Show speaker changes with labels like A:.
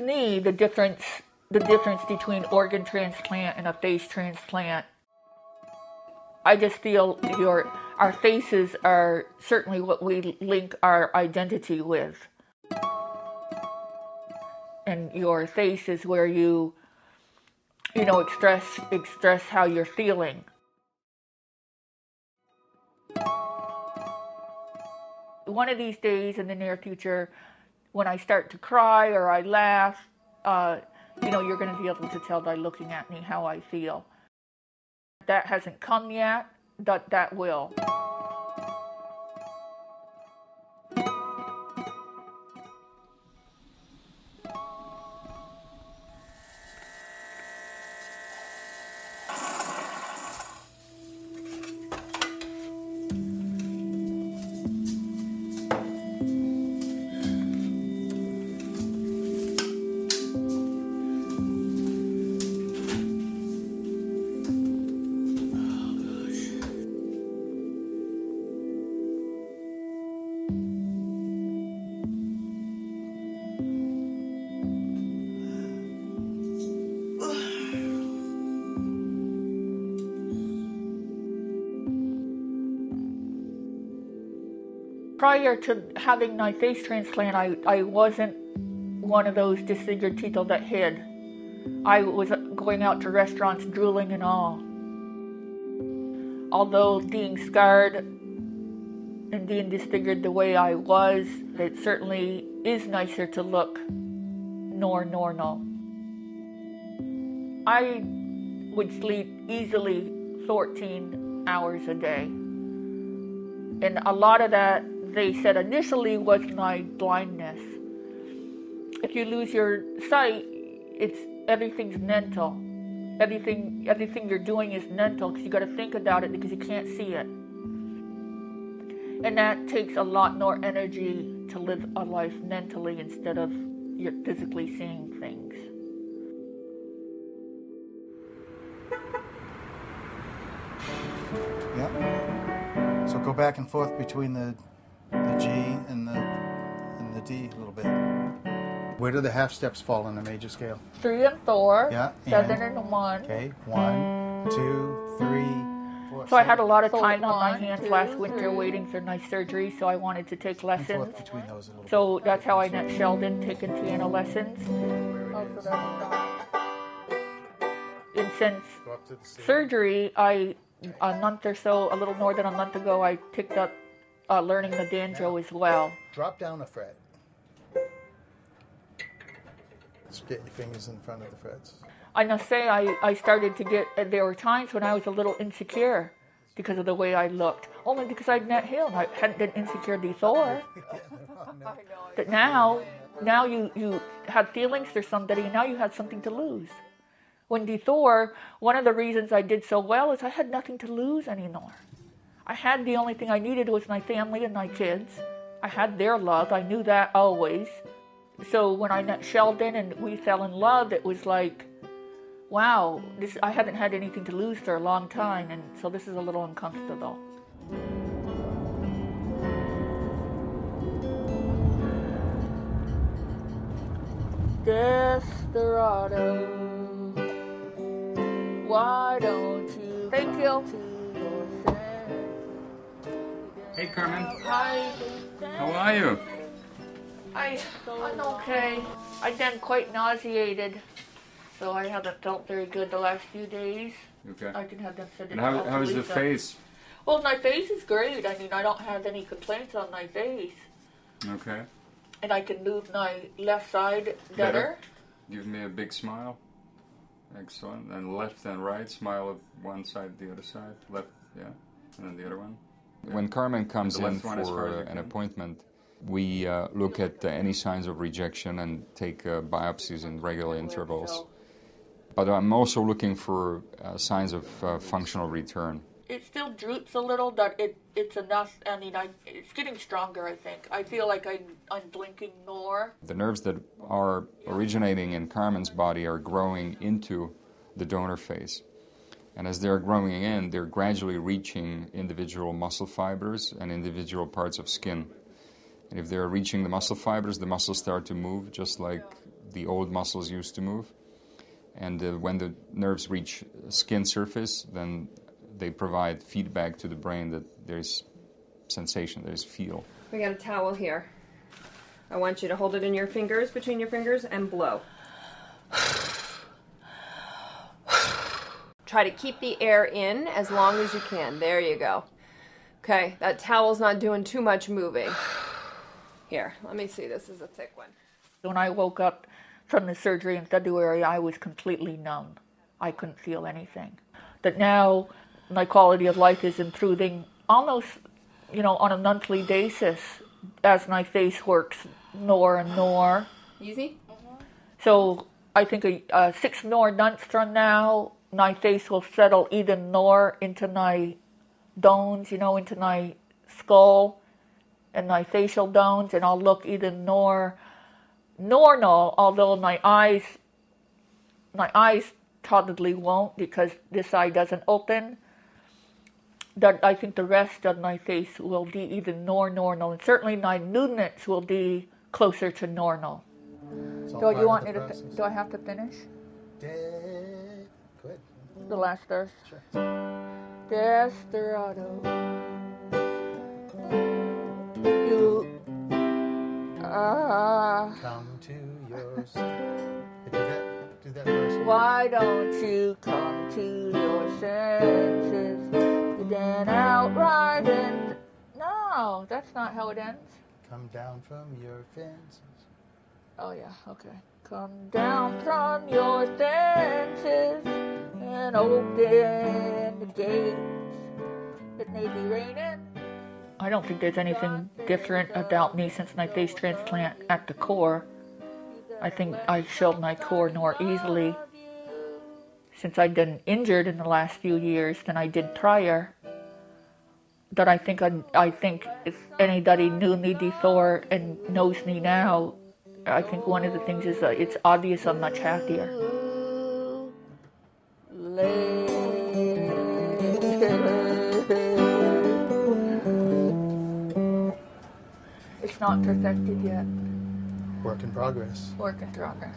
A: me, the difference between organ transplant and a face transplant, I just feel our faces are certainly what we link our identity with. And your face is where you express how you're feeling. One of these days in the near future, when I start to cry or I laugh, you're going to be able to tell by looking at me how I feel. That hasn't come yet, but that will. Prior to having my face transplant, I wasn't one of those disfigured people that hid. I was going out to restaurants drooling and all. Although being scarred and being disfigured the way I was, it certainly is nicer to look more normal. I would sleep easily 14 hours a day. And a lot of that, they said initially, was my blindness. If you lose your sight, everything's mental. Everything you're doing is mental because you got to think about it because you can't see it. And that takes a lot more energy to live a life mentally instead of you're physically seeing things.
B: Yep. So go back and forth between the G and the D a little bit. Where do the half steps fall on the major scale?
A: 3 and 4.
B: Yeah.
A: 7 and 1.
B: Okay. 1, 2, 3, 4.
A: So I had a lot of time on my hands last winter waiting for my surgery, so I wanted to take lessons.
B: Between those a little
A: so that's how I met Sheldon, taking piano lessons. And since surgery, a little more than a month ago, I picked up learning the banjo as well.
B: Drop down a fret. Just get your fingers in front of the frets.
A: I must say, I started to there were times when I was a little insecure because of the way I looked. Only because I'd met him. I hadn't been insecure before. But now you had feelings for somebody, and now you had something to lose. When before, one of the reasons I did so well is I had nothing to lose anymore. I had the only thing I needed was my family and my kids. I had their love. I knew that always. So when I met Sheldon and we fell in love, it was like, wow, I haven't had anything to lose for a long time, and so this is a little uncomfortable. Desperado, why don't you? Thank you.
C: Hey, Carmen.
A: Hi.
C: How are you?
A: I'm okay. I've been quite nauseated, so I haven't felt very good the last few days.
C: Okay.
A: I can have them send it
C: And
A: to
C: how's the
A: Lisa.
C: face?
A: Well, my face is great. I mean, I don't have any complaints on my face.
C: Okay.
A: And I can move my left side better.
C: Give me a big smile. Excellent. And left and right, smile at one side, the other side. Left, yeah. And then the other one.
D: When Carmen comes in for an
C: can.
D: appointment, we look at any signs of rejection and take biopsies in regular intervals. But I'm also looking for signs of functional return.
A: It still droops a little, but it's enough. I mean, it's getting stronger, I think. I feel like I'm blinking more.
D: The nerves that are originating in Carmen's body are growing into the donor face. And as they're growing in, they're gradually reaching individual muscle fibers and individual parts of skin. And if they're reaching the muscle fibers, the muscles start to move just like the old muscles used to move. And when the nerves reach skin surface, then they provide feedback to the brain that there's sensation, there's feel.
E: We got a towel here. I want you to hold it in your fingers, between your fingers, and blow. Try to keep the air in as long as you can. There you go. Okay, that towel's not doing too much moving. Here, let me see. This is a thick one.
A: When I woke up from the surgery in February, I was completely numb. I couldn't feel anything. But now my quality of life is improving almost, on a monthly basis as my face works more and more.
E: Easy?
A: So I think 6 more months from now, my face will settle even more into my bones, into my skull and my facial bones, and I'll look even more normal, although my eyes probably won't because this eye doesn't open. That I think the rest of my face will be even more normal, and certainly my movements will be closer to normal. Do you want me to? Do I have to finish?
B: Go ahead.
A: The last verse.
B: Sure.
A: Desperado. You
B: Come to your do that verse.
A: Why don't you come to your senses? Then outright and no, that's not how it ends.
B: Come down from your fences.
A: Oh yeah, okay. Come down from your fences and open the gates. It may be raining. I don't think there's anything different about me since my face transplant at the core. I think I showed my core more easily since I've been injured in the last few years than I did prior. But I think if anybody knew me before and knows me now, I think one of the things is it's obvious I'm much happier. It's not perfected yet.
B: Work in progress.
A: Work in progress.